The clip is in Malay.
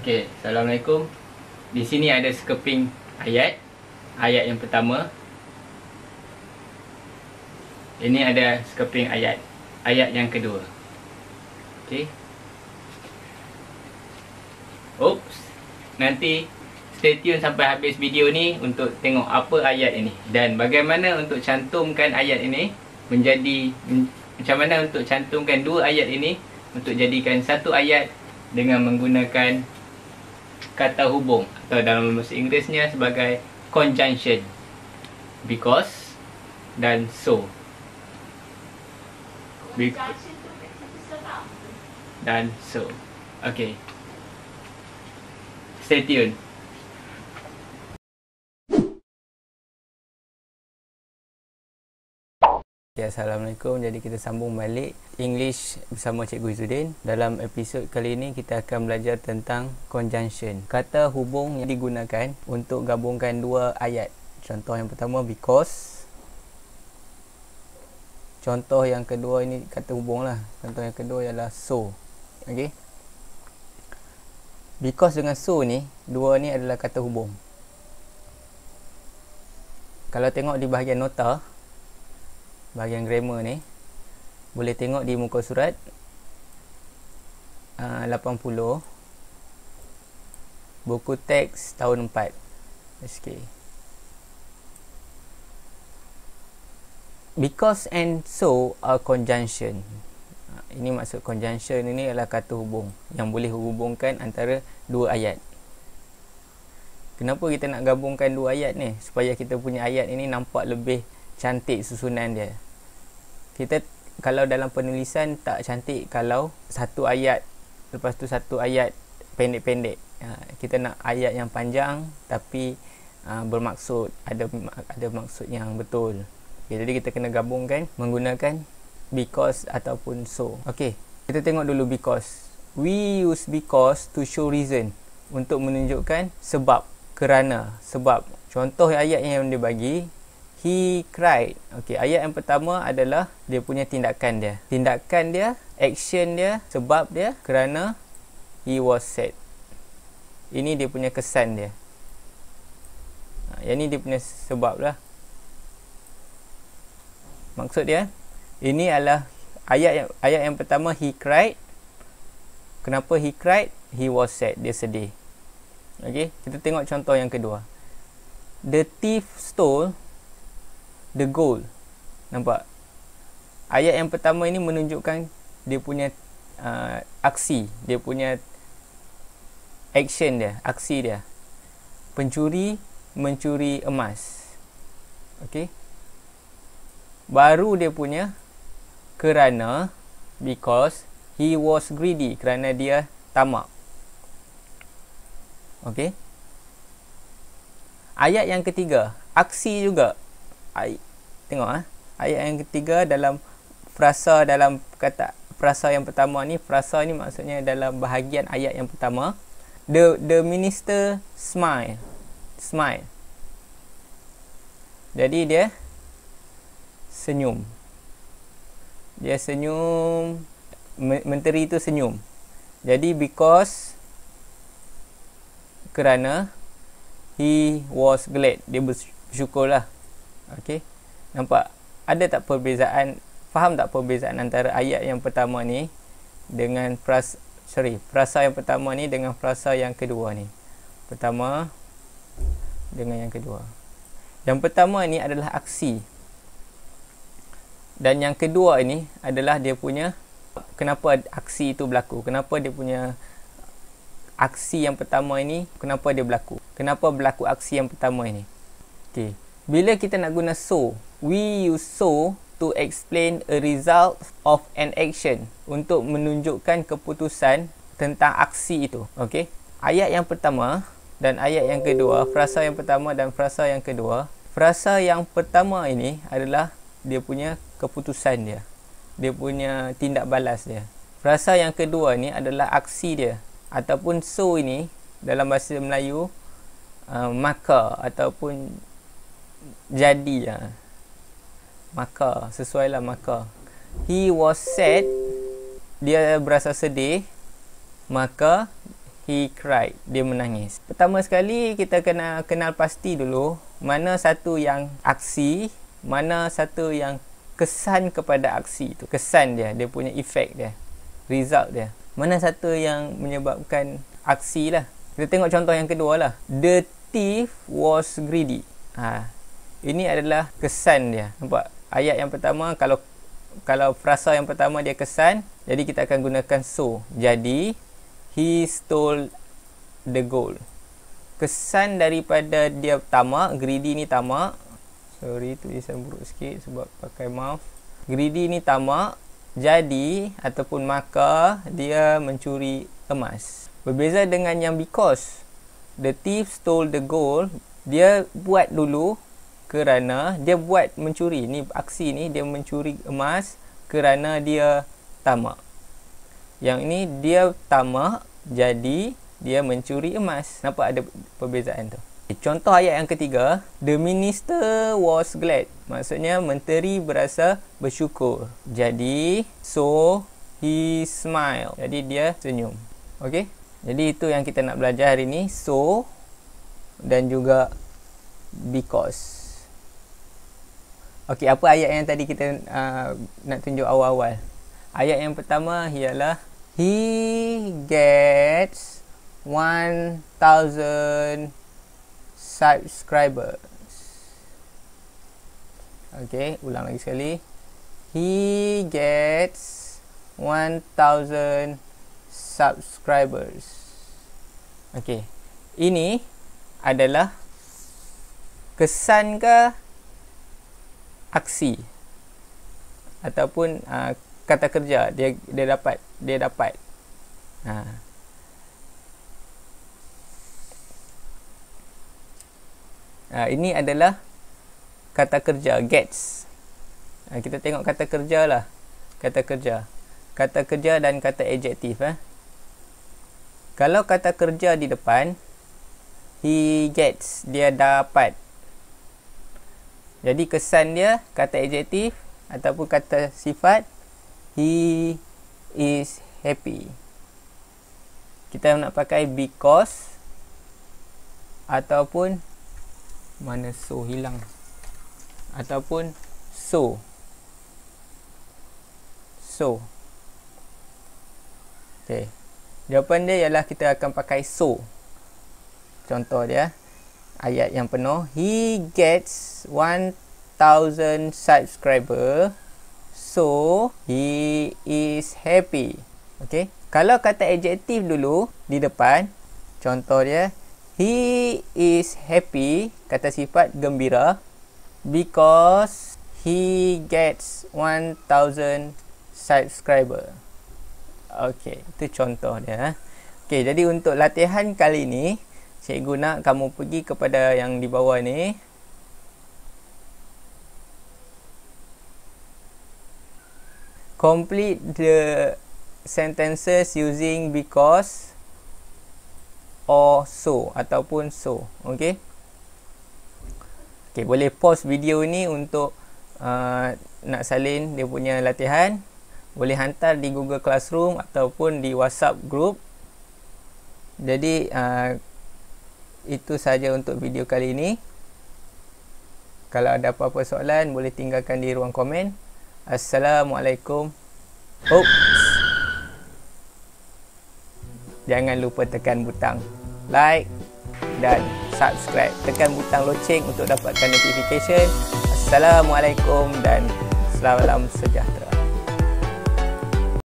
Okey, Assalamualaikum. Di sini ada sekeping ayat. Ayat yang pertama. Ini ada sekeping ayat. Ayat yang kedua. Okey. Oops. Nanti stay tune sampai habis video ni untuk tengok apa ayat ini dan bagaimana untuk cantumkan ayat ini menjadi macam mana untuk cantumkan dua ayat ini untuk jadikan satu ayat dengan menggunakan kata hubung atau dalam bahasa Inggerisnya sebagai conjunction, because dan so. Dan so. Okay, stay tune. Okay, Assalamualaikum. Jadi kita sambung balik English bersama Cikgu Izzuddin. Dalam episod kali ini kita akan belajar tentang conjunction, kata hubung yang digunakan untuk gabungkan dua ayat. Contoh yang pertama because. Contoh yang kedua ini kata hubung lah. Contoh yang kedua ialah so. Okay, because dengan so ni, dua ni adalah kata hubung. Kalau tengok di bahagian nota, bahagian grammar ni, boleh tengok di muka surat 80 buku teks tahun 4 SK. Because and so are conjunction. Ini maksud conjunction ini adalah kata hubung yang boleh hubungkan antara dua ayat. Kenapa kita nak gabungkan dua ayat ni? Supaya kita punya ayat ini nampak lebih cantik susunan dia. Kita kalau dalam penulisan tak cantik kalau satu ayat lepas tu satu ayat pendek-pendek. Kita nak ayat yang panjang tapi bermaksud, ada maksud yang betul. Okay, jadi kita kena gabungkan menggunakan because ataupun so. Okey, kita tengok dulu because. We use because to show reason, untuk menunjukkan sebab, kerana, sebab. Contoh ayat yang dia bagi, he cried. Okey, ayat yang pertama adalah dia punya tindakan dia. Tindakan dia, action dia, sebab dia, kerana he was sad. Ini dia punya kesan dia. Yang ni dia punya sebab lah. Maksud dia, ini adalah ayat yang pertama, he cried. Kenapa he cried? He was sad, dia sedih. Okey, kita tengok contoh yang kedua. The thief stole the gold. Nampak? Ayat yang pertama ini menunjukkan dia punya aksi, dia punya action dia, aksi dia. Pencuri mencuri emas. Okey. Baru dia punya kerana, because he was greedy, kerana dia tamak. Okey. Ayat yang ketiga, aksi juga. Tengok ayat yang ketiga dalam frasa, dalam kata frasa yang pertama ni, frasa ni maksudnya dalam bahagian ayat yang pertama, the minister smile. Jadi dia senyum. Dia senyum, menteri tu senyum. Jadi because, kerana, he was glad, dia bersyukurlah. Okey, nampak? Ada tak perbezaan? Faham tak perbezaan antara ayat yang pertama ni dengan frasa yang pertama ni dengan frasa yang kedua ni? Pertama dengan yang kedua. Yang pertama ni adalah aksi. Dan yang kedua ini adalah dia punya kenapa aksi itu berlaku. Kenapa dia punya aksi yang pertama ini, kenapa dia berlaku. Kenapa berlaku aksi yang pertama ini. Okey. Bila kita nak guna so, we use so to explain a result of an action, untuk menunjukkan keputusan tentang aksi itu. Okey. Ayat yang pertama dan ayat yang kedua, frasa yang pertama dan frasa yang kedua. Frasa yang pertama ini adalah dia punya keputusan dia, dia punya tindak balas dia. Frasa yang kedua ni adalah aksi dia, ataupun so ini dalam bahasa Melayu maka ataupun jadi. Maka, sesuailah maka. He was sad, dia berasa sedih, maka He cried. Dia menangis. Pertama sekali kita kena kenal pasti dulu mana satu yang aksi, mana satu yang kesan kepada aksi tu. Kesan dia punya efek dia, result dia. Mana satu yang menyebabkan aksi lah. Kita tengok contoh yang kedua lah. The thief was greedy. Ini adalah kesan dia. Nampak? Ayat yang pertama, kalau frasa yang pertama dia kesan, jadi kita akan gunakan so. Jadi he stole the gold. Kesan daripada dia tamak, greedy ni tamak. Sorry, tulisan buruk sikit sebab pakai mouse. Greedy ni tamak, jadi ataupun maka dia mencuri emas. Berbeza dengan yang because. The thief stole the gold, dia buat dulu kerana dia buat mencuri. Ni aksi ni dia mencuri emas kerana dia tamak. Yang ini dia tamak, jadi dia mencuri emas. Nampak ada perbezaan tu. Contoh ayat yang ketiga, the minister was glad. Maksudnya menteri berasa bersyukur. Jadi so he smiled. Jadi dia senyum. Okey? Jadi itu yang kita nak belajar hari ni, so dan juga because. Okey, apa ayat yang tadi kita nak tunjuk awal-awal? Ayat yang pertama ialah he gets 1,000 subscribers. Okey, ulang lagi sekali. He gets 1,000 subscribers. Okey. Ini adalah kesan ke aksi ataupun kata kerja dia dapat. Ini adalah kata kerja gets. Kita tengok kata kerja lah. Kata kerja dan kata adjektif. Kalau kata kerja di depan, he gets, dia dapat. Jadi kesan dia kata adjektif ataupun kata sifat, he is happy. Kita nak pakai because ataupun mana so hilang, ataupun so. Okey. Jawapan dia ialah kita akan pakai so. Contoh dia, ayat yang penuh, he gets 1,000 subscriber, so he is happy. Okey. Kalau kata adjektif dulu di depan, contoh dia, he is happy, kata sifat gembira, because he gets 1,000 subscriber. Okey, itu contoh dia. Okey, jadi untuk latihan kali ni, cikgu nak kamu pergi kepada yang di bawah ni. Complete the sentences using because or so ataupun so. Okey. Okey, boleh pause video ni untuk nak salin dia punya latihan. Boleh hantar di Google Classroom ataupun di WhatsApp group. Jadi itu saja untuk video kali ini. Kalau ada apa-apa soalan, boleh tinggalkan di ruang komen. Assalamualaikum. Oops. Jangan lupa tekan butang like dan subscribe. Tekan butang loceng untuk dapatkan notification. Assalamualaikum dan salam sejahtera.